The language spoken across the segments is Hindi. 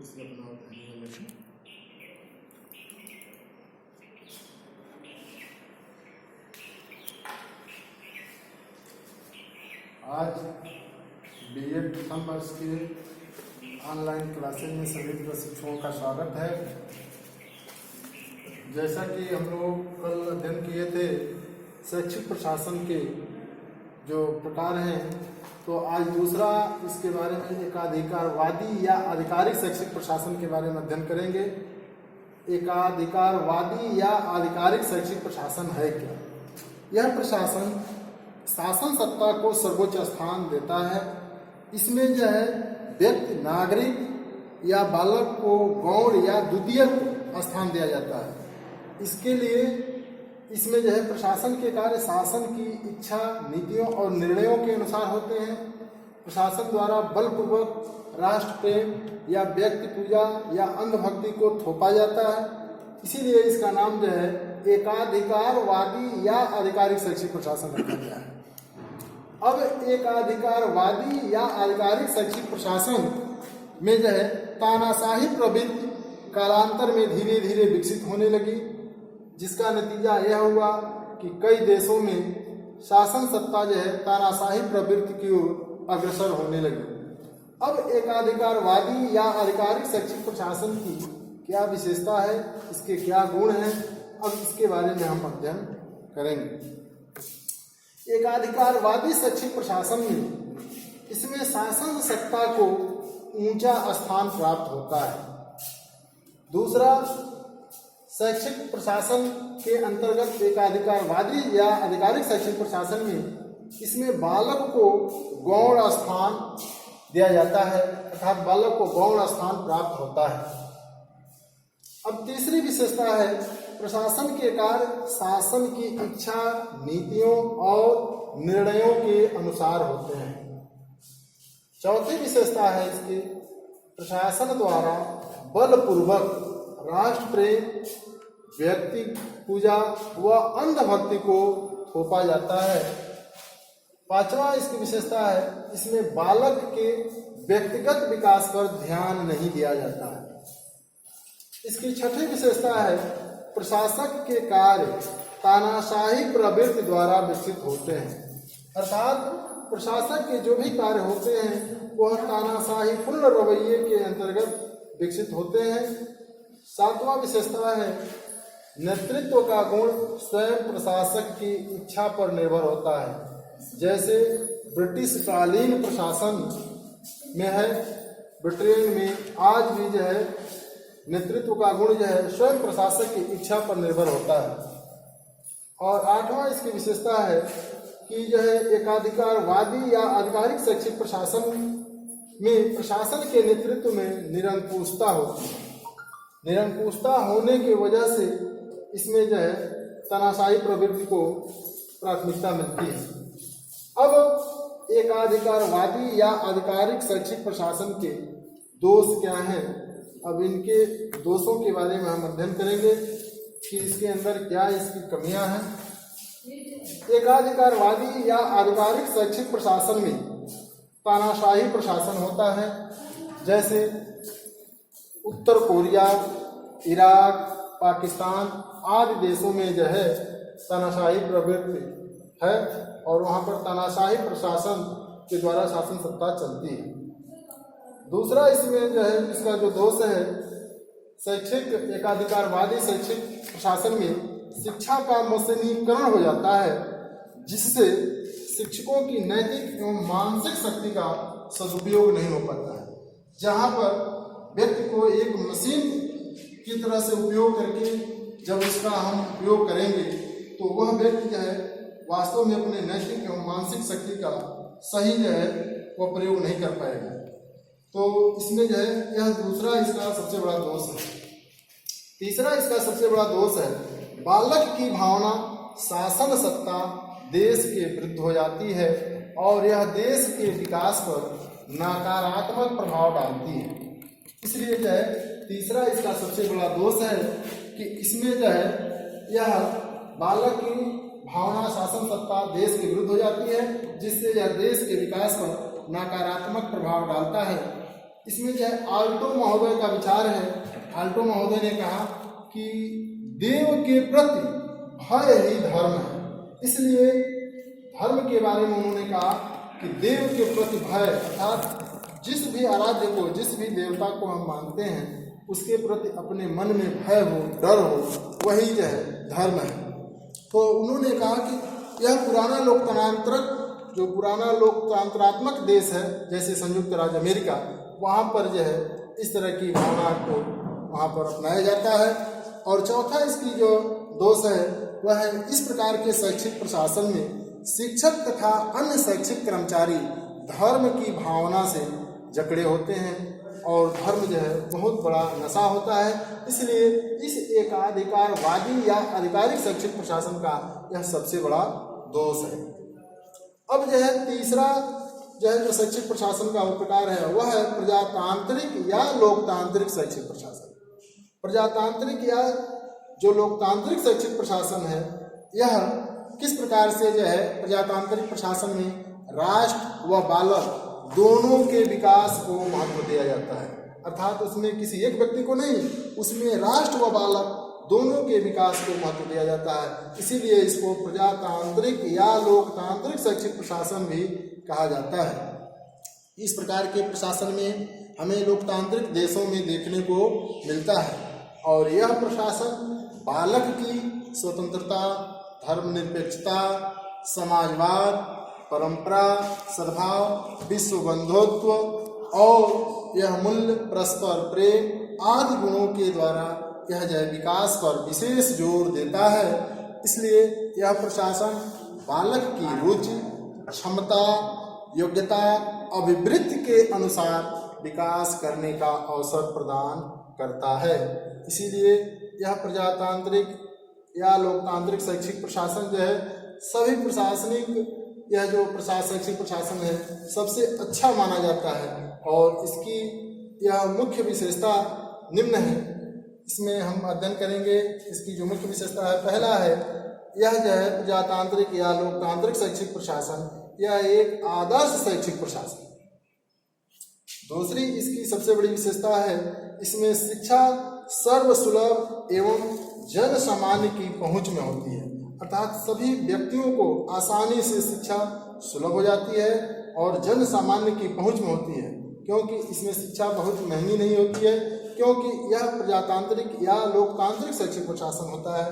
इसलिए अपना ध्यान रखें। आज बीएड प्रथम वर्ष के ऑनलाइन क्लासेज में सभी प्रशिक्षुओं का स्वागत है। जैसा कि हम लोग कल अध्ययन किए थे शैक्षिक प्रशासन के जो प्रकार हैं, तो आज दूसरा इसके बारे में एकाधिकारवादी या आधिकारिक शैक्षिक प्रशासन के बारे में अध्ययन करेंगे। एकाधिकारवादी या आधिकारिक शैक्षिक प्रशासन है क्या? यह प्रशासन शासन सत्ता को सर्वोच्च स्थान देता है। इसमें जो है व्यक्ति, नागरिक या बालक को गौण या द्वितीयक स्थान दिया जाता है। इसके लिए इसमें जो है प्रशासन के कार्य शासन की इच्छा, नीतियों और निर्णयों के अनुसार होते हैं। प्रशासन द्वारा बलपूर्वक राष्ट्र प्रेम या व्यक्ति पूजा या अंधभक्ति को थोपा जाता है। इसीलिए इसका नाम जो है एकाधिकारवादी या आधिकारिक शैक्षिक प्रशासन रखा गया है। अब एकाधिकारवादी या आधिकारिक शैक्षिक प्रशासन में जो है तानाशाही प्रवृत्ति कालांतर में धीरे धीरे विकसित होने लगी, जिसका नतीजा यह हुआ कि कई देशों में शासन सत्ता जो है तानाशाही प्रवृत्ति की ओर अग्रसर होने लगी। अब एकाधिकारवादी या आधिकारिक शैक्षिक प्रशासन की क्या विशेषता है, इसके क्या गुण हैं, अब इसके बारे में हम अध्ययन करेंगे। एकाधिकारवादी शैक्षिक प्रशासन में इसमें शासन सत्ता को ऊंचा स्थान प्राप्त होता है। दूसरा, शैक्षिक प्रशासन के अंतर्गत एकाधिकारवादी या आधिकारिक शैक्षिक प्रशासन में इसमें बालक को गौण स्थान दिया जाता है, अर्थात बालक को गौण स्थान प्राप्त होता है। अब तीसरी विशेषता है प्रशासन के कार्य शासन की इच्छा, नीतियों और निर्णयों के अनुसार होते हैं। चौथी विशेषता है इसके प्रशासन द्वारा बलपूर्वक राष्ट्र प्रेम, व्यक्ति पूजा व अंधभक्ति को थोपा जाता है। पांचवा इसकी विशेषता है इसमें बालक के व्यक्तिगत विकास पर ध्यान नहीं दिया जाता है। इसकी छठी विशेषता है प्रशासक के कार्य तानाशाही प्रवृत्ति द्वारा विकसित होते हैं, अर्थात प्रशासक के जो भी कार्य होते हैं वह तानाशाही पूर्ण रवैये के अंतर्गत विकसित होते हैं। सातवां विशेषता है नेतृत्व का गुण स्वयं प्रशासक की इच्छा पर निर्भर होता है। जैसे ब्रिटिश कालीन प्रशासन में है, ब्रिटेन में आज भी जो है नेतृत्व का गुण जो है स्वयं प्रशासक की इच्छा पर निर्भर होता है। और आठवां इसकी विशेषता है कि जो है एकाधिकारवादी या आधिकारिक शैक्षिक प्रशासन में प्रशासन के नेतृत्व में निरंकुशता होती है। निरंकुशता होने की वजह से इसमें जो है तानाशाही प्रवृत्ति को प्राथमिकता मिलती है। अब एकाधिकारवादी या आधिकारिक शैक्षिक प्रशासन के दोष क्या हैं, अब इनके दोषों के बारे में हम अध्ययन करेंगे कि इसके अंदर क्या इसकी कमियां हैं। एकाधिकारवादी या आधिकारिक शैक्षिक प्रशासन में तानाशाही प्रशासन होता है। जैसे उत्तर कोरिया, इराक, पाकिस्तान आदि देशों में जो है तानाशाही प्रवृत्ति है और वहाँ पर तानाशाही प्रशासन के द्वारा शासन सत्ता चलती है। दूसरा इसमें जो है इसका जो दोष है शैक्षिक एकाधिकारवादी शैक्षिक प्रशासन में शिक्षा का मशीनीकरण हो जाता है, जिससे शिक्षकों की नैतिक एवं मानसिक शक्ति का सदुपयोग नहीं हो पाता है। जहाँ पर व्यक्ति को एक मशीन की तरह से उपयोग करके जब इसका हम उपयोग करेंगे तो वह व्यक्ति जो है वास्तव में अपने नैतिक एवं मानसिक शक्ति का सही जो है वह प्रयोग नहीं कर पाएगा। तो इसमें जो है यह दूसरा इसका सबसे बड़ा दोष है। तीसरा इसका सबसे बड़ा दोष है बालक की भावना शासन सत्ता देश के विरुद्ध हो जाती है और यह देश के विकास पर नकारात्मक प्रभाव डालती है। इसलिए जो है तीसरा इसका सबसे बड़ा दोष है कि इसमें जो है यह बालक की भावना शासन सत्ता देश के विरुद्ध हो जाती है, जिससे यह देश के विकास पर नकारात्मक प्रभाव डालता है। इसमें जो है आल्टो महोदय का विचार है। आल्टो महोदय ने कहा कि देव के प्रति भय ही धर्म है। इसलिए धर्म के बारे में उन्होंने कहा कि देव के प्रति भय, अर्थात जिस भी आराध्य को, जिस भी देवता को हम मानते हैं उसके प्रति अपने मन में भय हो, डर हो, वही जो है धर्म है। तो उन्होंने कहा कि यह पुराना लोकतंत्रात्मक देश है, जैसे संयुक्त राज्य अमेरिका, वहाँ पर जो है इस तरह की भावना को वहाँ पर अपनाया जाता है। और चौथा इसकी जो दोष है वह है इस प्रकार के शैक्षिक प्रशासन में शिक्षक तथा अन्य शैक्षिक कर्मचारी धर्म की भावना से जकड़े होते हैं और धर्म जो है बहुत बड़ा नशा होता है। इसलिए इस एकाधिकारवादी या आधिकारिक शैक्षिक प्रशासन का यह सबसे बड़ा दोष है। अब जो है तीसरा जो शैक्षिक प्रशासन का प्रकार है वह है प्रजातांत्रिक या लोकतांत्रिक शैक्षिक प्रशासन। प्रजातांत्रिक या जो लोकतांत्रिक शैक्षिक प्रशासन है, यह किस प्रकार से जो है प्रजातांत्रिक प्रशासन में राष्ट्र व बालक दोनों के विकास को महत्व दिया जाता है। अर्थात उसमें किसी एक व्यक्ति को नहीं, उसमें राष्ट्र व बालक दोनों के विकास को महत्व दिया जाता है। इसीलिए इसको प्रजातांत्रिक या लोकतांत्रिक शैक्षिक प्रशासन भी कहा जाता है। इस प्रकार के प्रशासन में हमें लोकतांत्रिक देशों में देखने को मिलता है और यह प्रशासन बालक की स्वतंत्रता, धर्मनिरपेक्षता, समाजवाद, परंपरा, सद्भाव, विश्व बंधुत्व और यह मूल्य, परस्पर प्रेम आदि गुणों के द्वारा यह जो विकास पर विशेष जोर देता है। इसलिए यह प्रशासन बालक की रुचि, क्षमता, योग्यता, अभिवृत्ति के अनुसार विकास करने का अवसर प्रदान करता है। इसीलिए यह प्रजातांत्रिक या लोकतांत्रिक शैक्षिक प्रशासन जो है सभी प्रशासनिक यह जो शैक्षिक प्रशासन है सबसे अच्छा माना जाता है और इसकी यह मुख्य विशेषता निम्न है। इसमें हम अध्ययन करेंगे। इसकी जो मुख्य विशेषता है, पहला है यह जो है प्रजातांत्रिक या लोकतांत्रिक शैक्षिक प्रशासन, यह एक आदर्श शैक्षिक प्रशासन। दूसरी इसकी सबसे बड़ी विशेषता है इसमें शिक्षा सर्वसुलभ एवं जन सामान्य की पहुंच में होती है। अर्थात सभी व्यक्तियों को आसानी से शिक्षा सुलभ हो जाती है और जन सामान्य की पहुंच में होती है, क्योंकि इसमें शिक्षा बहुत महंगी नहीं होती है, क्योंकि यह प्रजातांत्रिक या लोकतांत्रिक शैक्षिक प्रशासन होता है।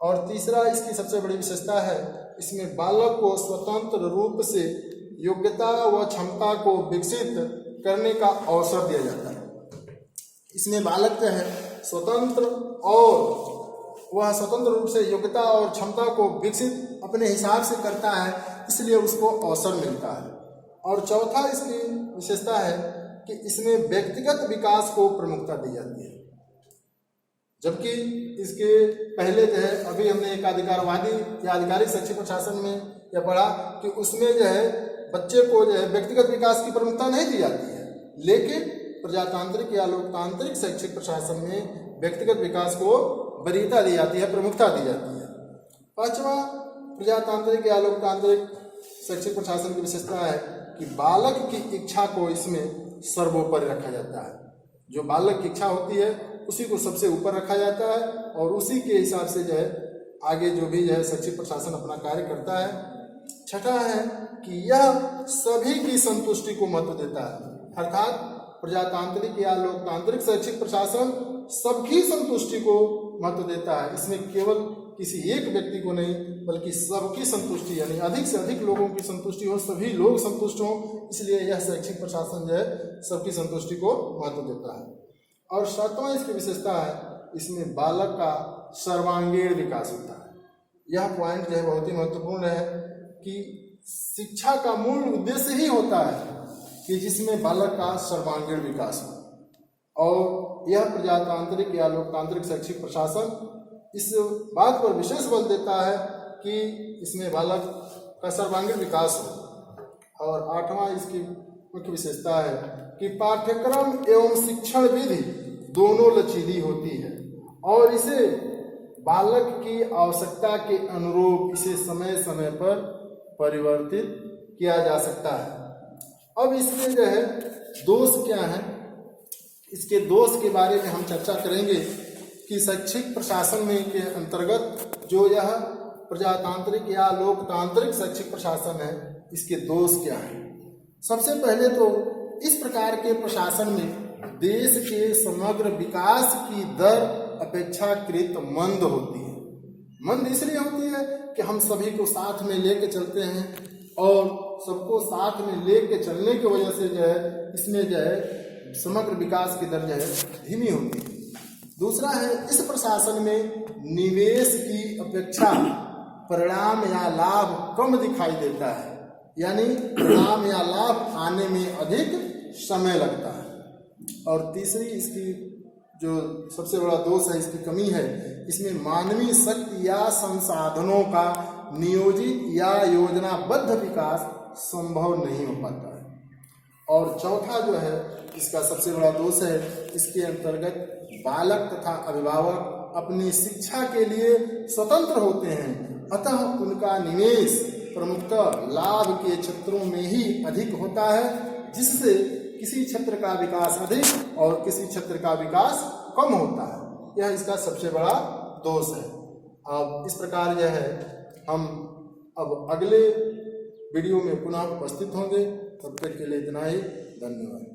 और तीसरा इसकी सबसे बड़ी विशेषता है इसमें बालक को स्वतंत्र रूप से योग्यता व क्षमता को विकसित करने का अवसर दिया जाता है। इसमें बालक जो है स्वतंत्र और वह स्वतंत्र रूप से योग्यता और क्षमता को विकसित अपने हिसाब से करता है, इसलिए उसको अवसर मिलता है। और चौथा इसकी विशेषता है कि इसमें व्यक्तिगत विकास को प्रमुखता दी जाती है, जबकि इसके पहले जो है अभी हमने एक अधिकारवादी या आधिकारिक शैक्षिक प्रशासन में यह पढ़ा कि उसमें जो है बच्चे को जो है व्यक्तिगत विकास की प्रमुखता नहीं दी जाती है, लेकिन प्रजातांत्रिक या लोकतांत्रिक शैक्षिक प्रशासन में व्यक्तिगत विकास को वरीयता दी जाती है, प्रमुखता दी जाती है। पांचवा प्रजातांत्रिक या लोकतांत्रिक शैक्षिक प्रशासन की विशेषता है कि बालक की इच्छा को इसमें सर्वोपरि रखा जाता है। जो बालक की इच्छा होती है उसी को सबसे ऊपर रखा जाता है और उसी के हिसाब से जो है आगे जो भी जो है शैक्षिक प्रशासन अपना कार्य करता है। छठा है कि यह सभी की संतुष्टि को महत्व देता है, अर्थात प्रजातांत्रिक या लोकतांत्रिक शैक्षिक प्रशासन सबकी संतुष्टि को महत्व देता है। इसमें केवल किसी एक व्यक्ति को नहीं बल्कि सबकी संतुष्टि, यानी अधिक से अधिक लोगों की संतुष्टि हो, सभी लोग संतुष्ट हों, इसलिए यह शैक्षिक प्रशासन जो है सबकी संतुष्टि को महत्व देता है। और सातवां इसकी विशेषता है इसमें बालक का सर्वांगीण विकास होता है। यह पॉइंट जो है बहुत ही महत्वपूर्ण है कि शिक्षा का मूल उद्देश्य ही होता है कि जिसमें बालक का सर्वांगीण विकास हो। और यह प्रजातांत्रिक या लोकतांत्रिक शैक्षिक प्रशासन इस बात पर विशेष बल देता है कि इसमें बालक का सर्वांगीण विकास हो। और आठवां इसकी मुख्य विशेषता है कि पाठ्यक्रम एवं शिक्षण विधि दोनों लचीली होती है और इसे बालक की आवश्यकता के अनुरूप इसे समय समय पर परिवर्तित किया जा सकता है। अब इसमें जो है दोष क्या है इसके दोष के बारे में हम चर्चा करेंगे कि शैक्षिक प्रशासन में के अंतर्गत जो यह प्रजातांत्रिक या लोकतांत्रिक शैक्षिक प्रशासन है, इसके दोष क्या हैं। सबसे पहले तो इस प्रकार के प्रशासन में देश के समग्र विकास की दर अपेक्षाकृत मंद होती है। मंद इसलिए होती है कि हम सभी को साथ में लेके चलते हैं और सबको साथ में लेके चलने की वजह से जो है इसमें जो है समग्र विकास की दर जो है धीमी होती है। दूसरा है, इस प्रशासन में निवेश की अपेक्षा परिणाम या लाभ कम दिखाई देता है, यानी परिणाम या लाभ आने में अधिक समय लगता है। और तीसरी इसकी जो सबसे बड़ा दोष है, इसकी कमी है, इसमें मानवीय शक्ति या संसाधनों का नियोजित या योजनाबद्ध विकास संभव नहीं हो पाता है। और चौथा जो है इसका सबसे बड़ा दोष है, इसके अंतर्गत बालक तथा अभिभावक अपनी शिक्षा के लिए स्वतंत्र होते हैं, अतः उनका निवेश प्रमुखतः लाभ के क्षेत्रों में ही अधिक होता है, जिससे किसी क्षेत्र का विकास अधिक और किसी क्षेत्र का विकास कम होता है। यह इसका सबसे बड़ा दोष है। अब इस प्रकार यह है, हम अब अगले वीडियो में पुनः उपस्थित होंगे। तब तक के लिए इतना ही, धन्यवाद।